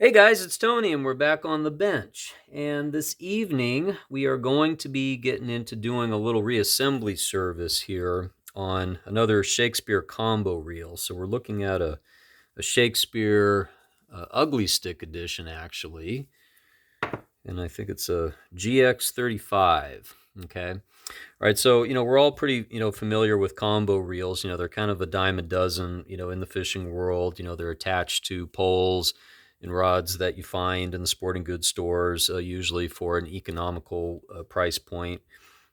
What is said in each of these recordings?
Hey guys, it's Tony, and we're back on the bench. And this evening, we are going to be getting into doing a little reassembly service here on another Shakespeare combo reel. So we're looking at a Shakespeare Ugly Stik edition, actually. And I think it's a GX35. Okay. All right. So, we're all pretty, familiar with combo reels. They're kind of a dime a dozen, in the fishing world. They're attached to poles and rods that you find in the sporting goods stores, usually for an economical price point.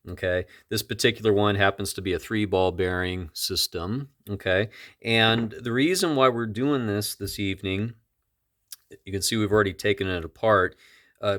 Okay. This particular one happens to be a 3-ball bearing system. Okay. And the reason why we're doing this evening, you can see we've already taken it apart,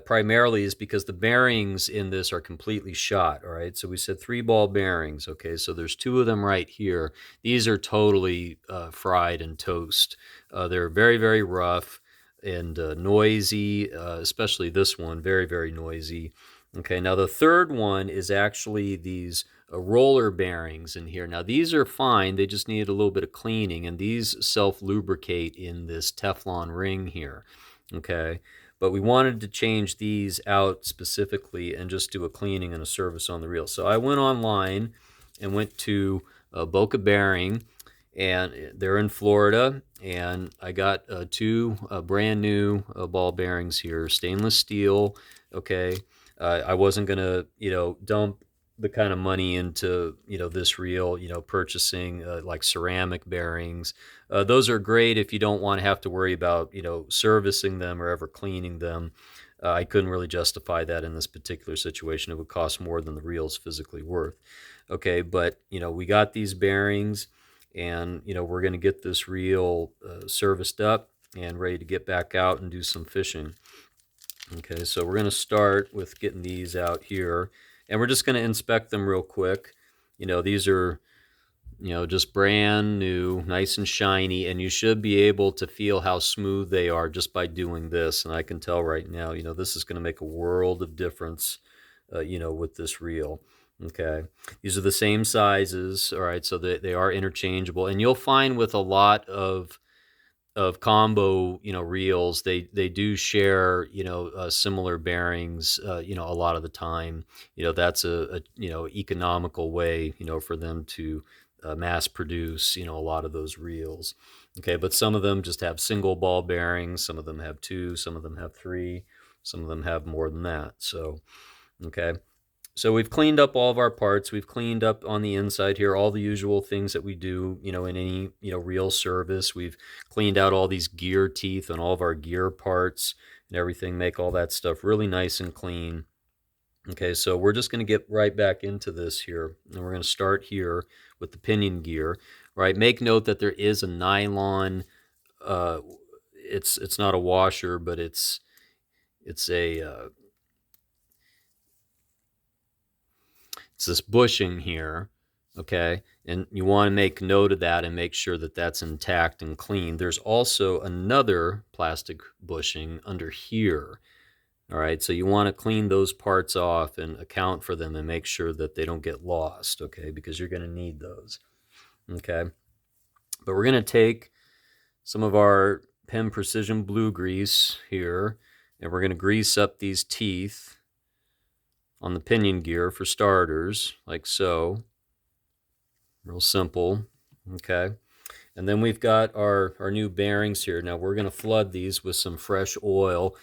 primarily is because the bearings in this are completely shot. All right, so we said 3-ball bearings. Okay, so there's 2 of them right here. These are totally fried and toast. They're very, very rough and noisy, especially this one, very, very noisy. Okay, now the third one is actually these roller bearings in here. Now these are fine, they just need a little bit of cleaning, and these self-lubricate in this Teflon ring here. Okay, but we wanted to change these out specifically and just do a cleaning and a service on the reel. So I went online and went to Boca Bearing, and they're in Florida, and I got 2 brand new ball bearings here, stainless steel. Okay, I wasn't gonna, dump the kind of money into, this reel, purchasing like ceramic bearings. Those are great if you don't want to have to worry about, servicing them or ever cleaning them. I couldn't really justify that in this particular situation. It would cost more than the reel's physically worth. Okay, but, we got these bearings, and, we're going to get this reel serviced up and ready to get back out and do some fishing. Okay, so we're going to start with getting these out here, and we're just going to inspect them real quick. These are, just brand new, nice and shiny, and you should be able to feel how smooth they are just by doing this. And I can tell right now, this is going to make a world of difference, with this reel. Okay, these are the same sizes, all right, so they are interchangeable. And you'll find with a lot of combo, reels, they do share, similar bearings, a lot of the time. That's a economical way, for them to mass produce, a lot of those reels. Okay, but some of them just have single ball bearings, some of them have 2, some of them have 3, some of them have more than that. So, okay. So we've cleaned up all of our parts. We've cleaned up on the inside here all the usual things that we do, in any, reel service. We've cleaned out all these gear teeth on all of our gear parts and everything, make all that stuff really nice and clean. Okay, so we're just going to get right back into this here, and we're going to start here with the pinion gear. Right, make note that there is a nylon. It's not a washer, but it's a it's this bushing here, okay? And you want to make note of that and make sure that that's intact and clean. There's also another plastic bushing under here, all right? So you want to clean those parts off and account for them and make sure that they don't get lost, okay? Because you're going to need those, okay? But we're going to take some of our Penn Precision Blue Grease here, and we're going to grease up these teeth on the pinion gear for starters, like so. Real simple. Okay. And then we've got our new bearings here. Now we're going to flood these with some fresh oil.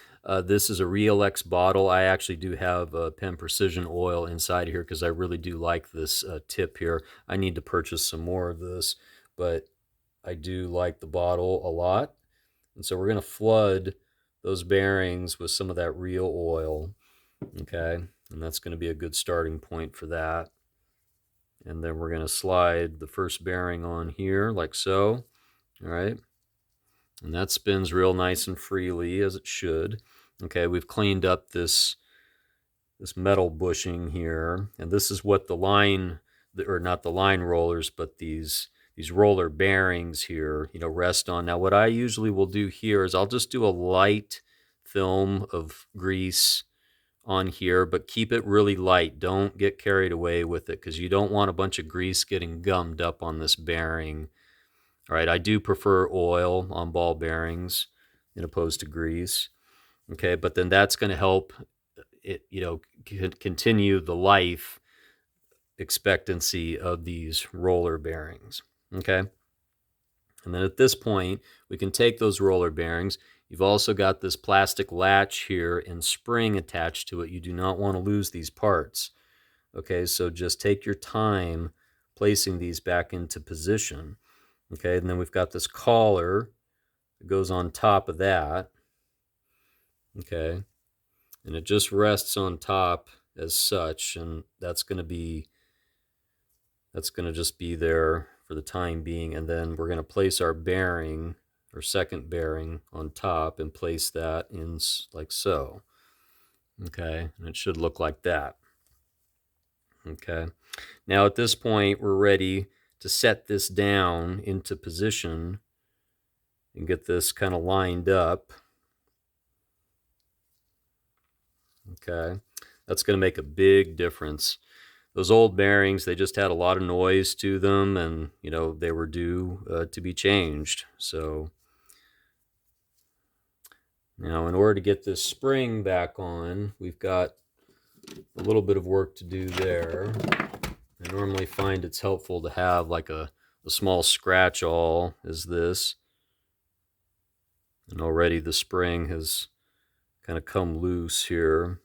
This is a Real X bottle. I actually do have Penn Precision oil inside here because I really do like this tip here. I need to purchase some more of this, but I do like the bottle a lot. And so we're going to flood those bearings with some of that real oil. Okay. And that's going to be a good starting point for that. And then we're going to slide the first bearing on here like so. All right. And that spins real nice and freely, as it should. Okay, we've cleaned up this metal bushing here. And this is what the line, or not the line rollers, but these roller bearings here, rest on. Now what I usually will do here is I'll just do a light film of grease on here, but keep it really light. Don't get carried away with it because you don't want a bunch of grease getting gummed up on this bearing. All right, I do prefer oil on ball bearings. in opposed to grease. Okay, but then that's going to help it, continue the life expectancy of these roller bearings. Okay, and then at this point, we can take those roller bearings. You've also got this plastic latch here and spring attached to it. You do not want to lose these parts. Okay, so just take your time placing these back into position. Okay, and then we've got this collar that goes on top of that. Okay, and it just rests on top as such, and that's going to just be there for the time being. And then we're going to place our bearing, or second bearing, on top and place that in like so. Okay, and it should look like that. Okay, now at this point we're ready to set this down into position and get this kind of lined up. Okay, that's going to make a big difference. Those old bearings, they just had a lot of noise to them, and they were due to be changed. So now, in order to get this spring back on, we've got a little bit of work to do there. I normally find it's helpful to have like a small scratch awl as this. And already the spring has kind of come loose here.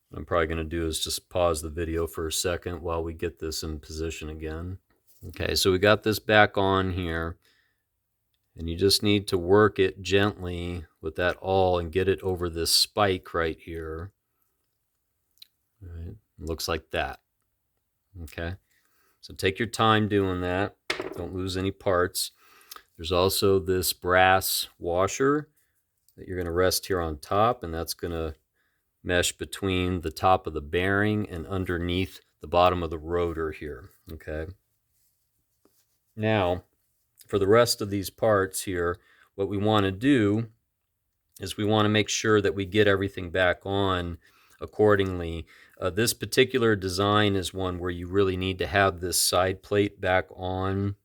What I'm probably going to do is just pause the video for a second while we get this in position again. Okay, so we got this back on here. And you just need to work it gently with that awl and get it over this spike right here. All right, it looks like that. Okay, so take your time doing that. Don't lose any parts. There's also this brass washer that you're going to rest here on top, and that's going to mesh between the top of the bearing and underneath the bottom of the rotor here. Okay, now for the rest of these parts here, what we want to do is we want to make sure that we get everything back on accordingly. This particular design is one where you really need to have this side plate back on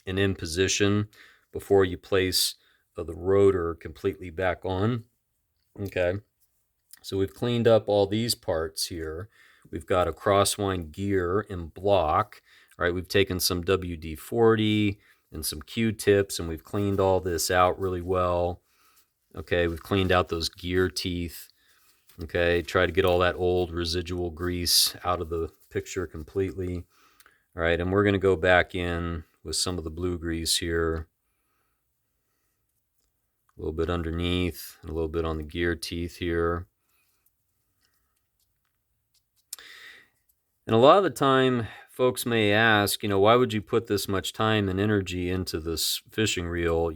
and in position before you place the rotor completely back on. Okay, so we've cleaned up all these parts here. We've got a crosswind gear in block. All right, we've taken some WD-40 and some Q-tips, and we've cleaned all this out really well. Okay, we've cleaned out those gear teeth. Okay, try to get all that old residual grease out of the picture completely. All right, and we're going to go back in with some of the blue grease here. A little bit underneath, a little bit on the gear teeth here. And a lot of the time, folks may ask, why would you put this much time and energy into this fishing reel?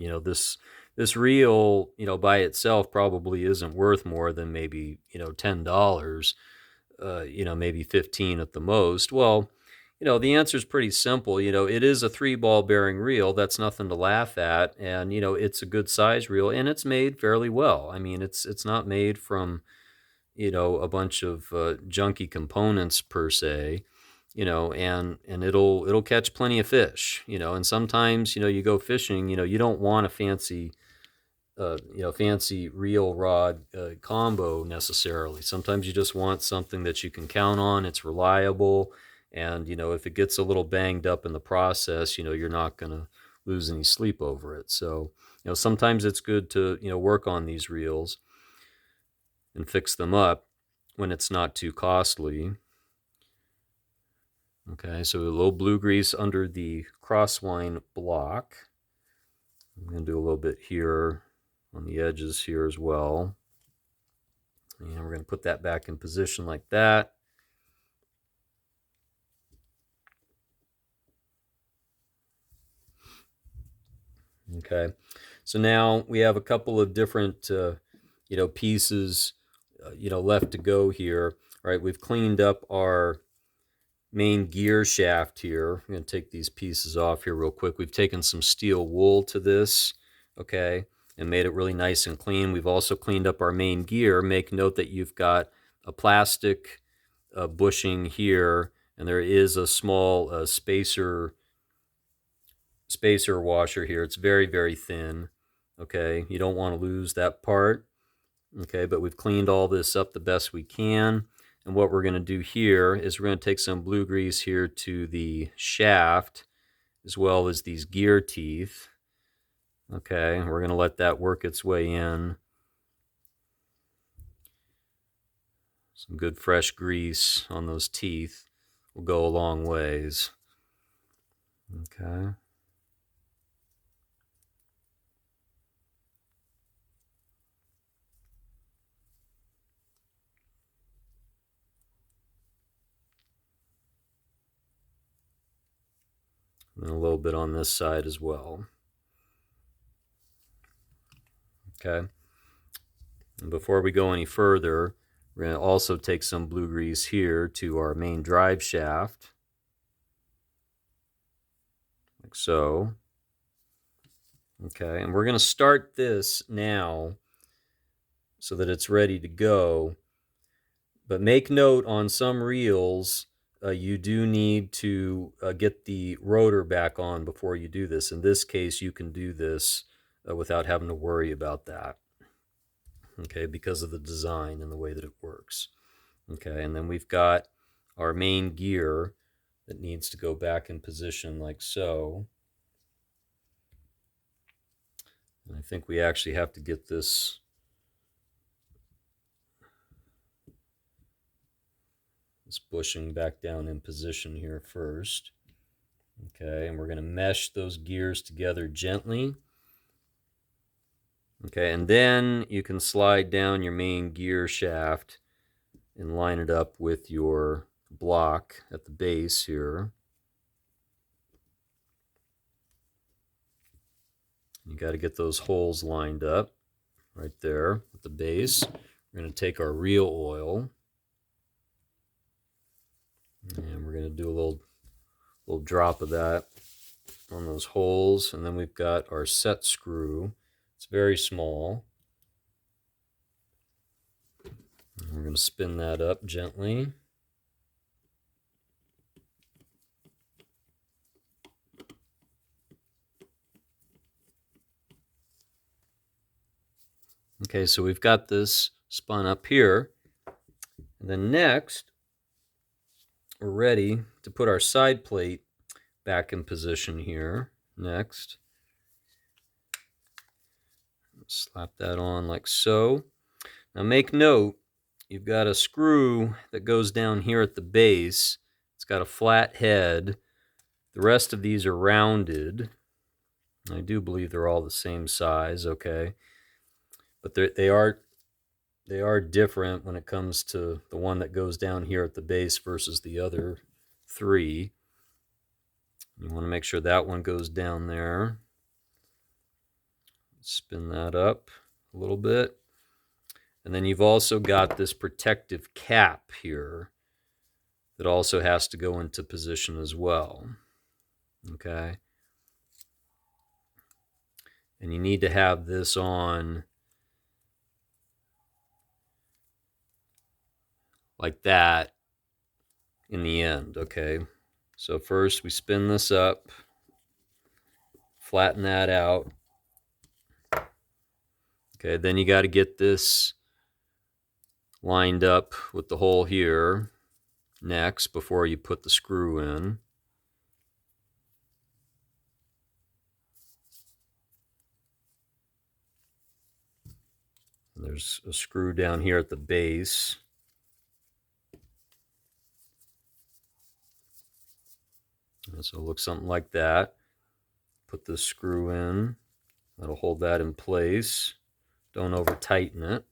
This reel, by itself probably isn't worth more than maybe, $10, maybe $15 at the most. Well, the answer is pretty simple. It is a 3-ball bearing reel. That's nothing to laugh at. And, it's a good size reel, and it's made fairly well. I mean, it's not made from, a bunch of junky components per se, and it'll catch plenty of fish, and sometimes, you go fishing, you don't want a fancy reel rod combo necessarily. Sometimes you just want something that you can count on. It's reliable, and if it gets a little banged up in the process, you're not going to lose any sleep over it. So sometimes it's good to work on these reels and fix them up when it's not too costly. Okay, so a little blue grease under the crosswind block. I'm going to do a little bit here on the edges here as well. And we're going to put that back in position like that. Okay, so now we have a couple of different pieces left to go here. All right, we've cleaned up our main gear shaft here. I'm going to take these pieces off here real quick. We've taken some steel wool to this, okay, and made it really nice and clean. We've also cleaned up our main gear. Make note that you've got a plastic bushing here, and there is a small spacer washer here. It's very, very thin. Okay, you don't want to lose that part. Okay, but we've cleaned all this up the best we can. And what we're going to do here is we're going to take some blue grease here to the shaft as well as these gear teeth. Okay, we're going to let that work its way in. Some good fresh grease on those teeth will go a long ways. Okay. And a little bit on this side as well. Okay. And before we go any further, we're going to also take some blue grease here to our main drive shaft. Like so. Okay, and we're going to start this now so that it's ready to go. But make note, on some reels, you do need to get the rotor back on before you do this. In this case, you can do this without having to worry about that. Okay, because of the design and the way that it works. Okay, and then we've got our main gear that needs to go back in position like so. And I think we actually have to get this bushing back down in position here first. Okay, and we're going to mesh those gears together gently. Okay, and then you can slide down your main gear shaft and line it up with your block at the base here. You got to get those holes lined up right there at the base. We're going to take our reel oil and we're going to do a little drop of that on those holes, and then we've got our set screw. It's very small. And we're going to spin that up gently. Okay, so we've got this spun up here. And then next, we're ready to put our side plate back in position here. Next, slap that on like so. Now make note, you've got a screw that goes down here at the base. It's got a flat head. The rest of these are rounded. I do believe they're all the same size, okay? But they are different when it comes to the one that goes down here at the base versus the other three. You want to make sure that one goes down there. Spin that up a little bit. And then you've also got this protective cap here that also has to go into position as well. Okay. And you need to have this on like that in the end, okay? So first we spin this up, flatten that out. Okay, then you got to get this lined up with the hole here next before you put the screw in. There's a screw down here at the base. And so it'll look something like that. Put this screw in. That'll hold that in place. Don't over tighten it.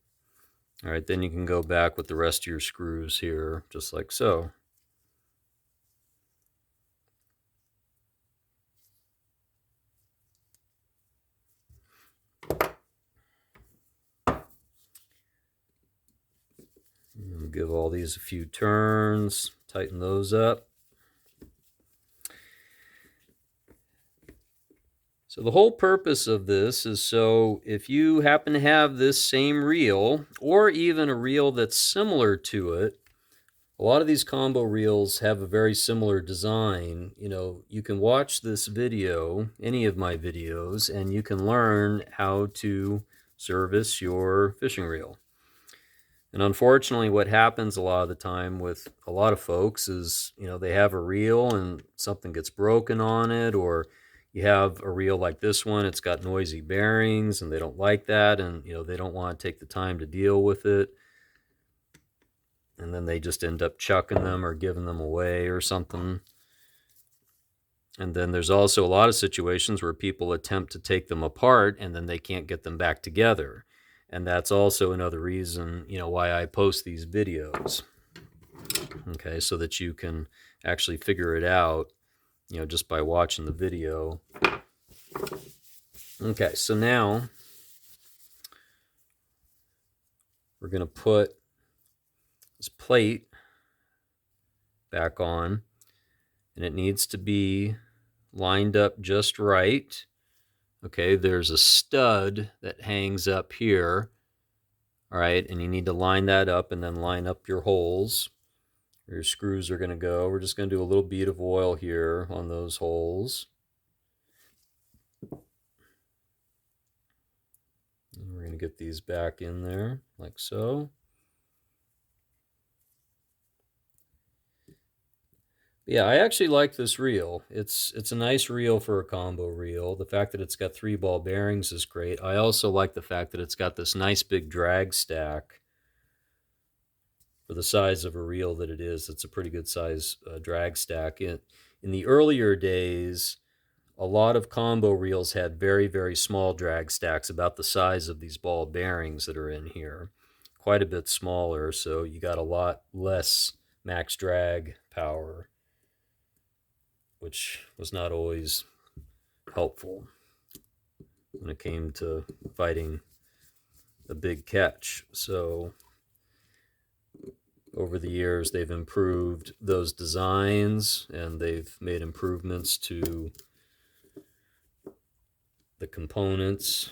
All right, then you can go back with the rest of your screws here, just like so. We'll give all these a few turns, tighten those up. So the whole purpose of this is so if you happen to have this same reel, or even a reel that's similar to it, A lot of these combo reels have a very similar design. You know, you can watch this video, any of my videos, and you can learn how to service your fishing reel. And unfortunately, what happens a lot of the time with a lot of folks is, you know, they have a reel and something gets broken on it, or you have a reel like this one, it's got noisy bearings and they don't like that, and, you know, they don't want to take the time to deal with it. And then they just end up chucking them or giving them away or something. And then there's also a lot of situations where people attempt to take them apart and then they can't get them back together. And that's also another reason, you know, why I post these videos. Okay, so that you can actually figure it out, you know, just by watching the video. Okay, so now we're going to put this plate back on, and it needs to be lined up just right. Okay, there's a stud that hangs up here. All right, and you need to line that up and then line up your holes where your screws are going to go. We're just going to do a little bead of oil here on those holes. And we're going to get these back in there like so. Yeah, I actually like this reel. It's a nice reel for a combo reel. The fact that it's got 3-ball bearings is great. I also like the fact that it's got this nice big drag stack. For the size of a reel that it is, it's a pretty good size drag stack. In the earlier days, a lot of combo reels had very, very small drag stacks, about the size of these ball bearings that are in here. Quite a bit smaller, so you got a lot less max drag power, which was not always helpful when it came to fighting a big catch. So over the years, they've improved those designs, and they've made improvements to the components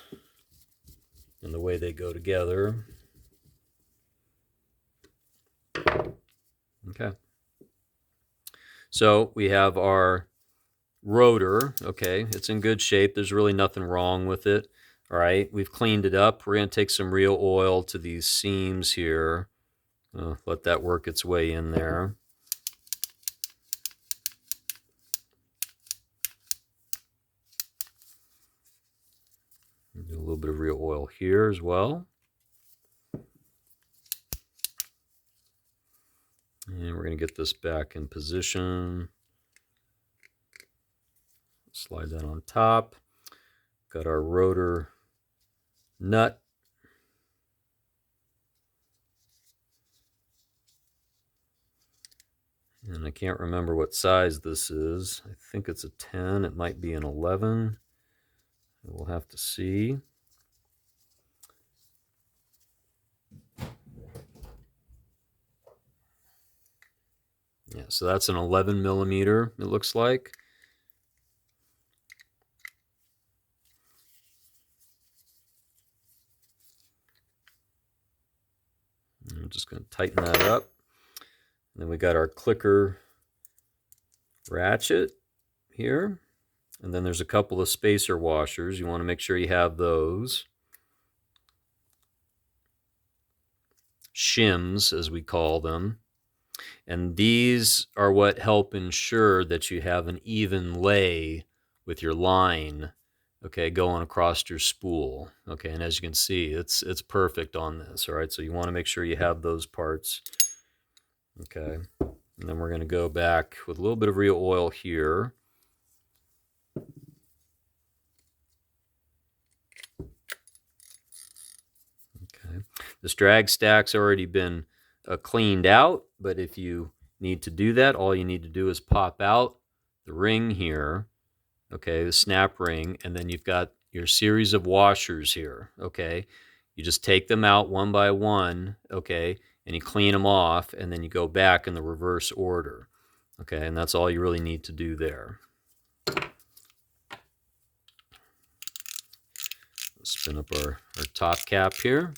and the way they go together. Okay. So we have our rotor. Okay, it's in good shape. There's really nothing wrong with it. All right, we've cleaned it up. We're going to take some real oil to these seams here. Let that work its way in there. Do a little bit of real oil here as well. And we're going to get this back in position. Slide that on top. Got our rotor nut. And I can't remember what size this is. I think it's a 10. It might be an 11. We'll have to see. Yeah, so that's an 11 millimeter, it looks like. I'm just going to tighten that up. And then we got our clicker ratchet here. And then there's a couple of spacer washers. You want to make sure you have those. Shims, as we call them. And these are what help ensure that you have an even lay with your line, okay, going across your spool. Okay, and as you can see, it's perfect on this. All right, so you want to make sure you have those parts. Okay, and then we're going to go back with a little bit of real oil here. Okay, this drag stack's already been cleaned out, but if you need to do that, all you need to do is pop out the ring here, okay, the snap ring, and then you've got your series of washers here, okay. You just take them out one by one, okay, and you clean them off, and then you go back in the reverse order, okay, and that's all you really need to do there. Let's spin up our top cap here.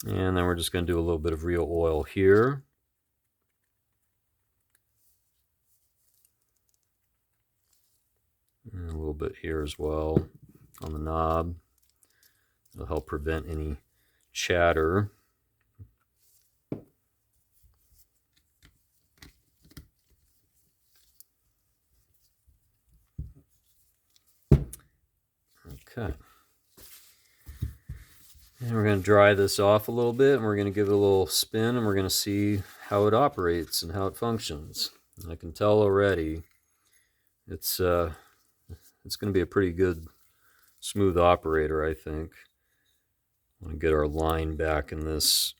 And then we're just going to do a little bit of real oil here. And a little bit here as well on the knob. It'll help prevent any chatter. Okay. And we're going to dry this off a little bit, and we're going to give it a little spin, and we're going to see how it operates and how it functions. And I can tell already it's going to be a pretty good, smooth operator, I think. I want to get our line back in this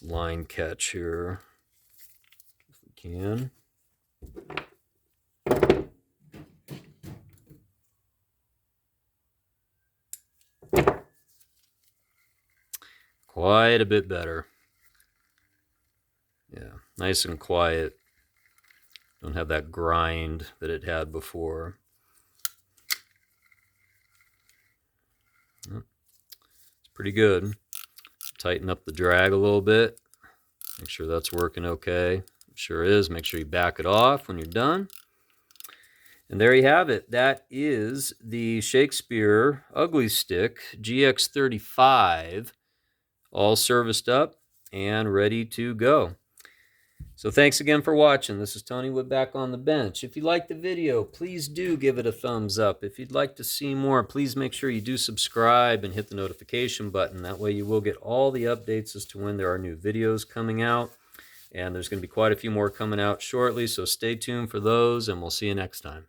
line catch here, if we can. Quite a bit better. Yeah, nice and quiet. Don't have that grind that it had before. It's pretty good. Tighten up the drag a little bit. Make sure that's working okay. It sure is. Make sure you back it off when you're done. And there you have it. That is the Shakespeare Ugly Stik GX35, all serviced up and ready to go. So thanks again for watching. This is Tony with Back on the Bench. If you liked the video, please do give it a thumbs up. If you'd like to see more, please make sure you do subscribe and hit the notification button. That way you will get all the updates as to when there are new videos coming out. And there's going to be quite a few more coming out shortly, so stay tuned for those, and we'll see you next time.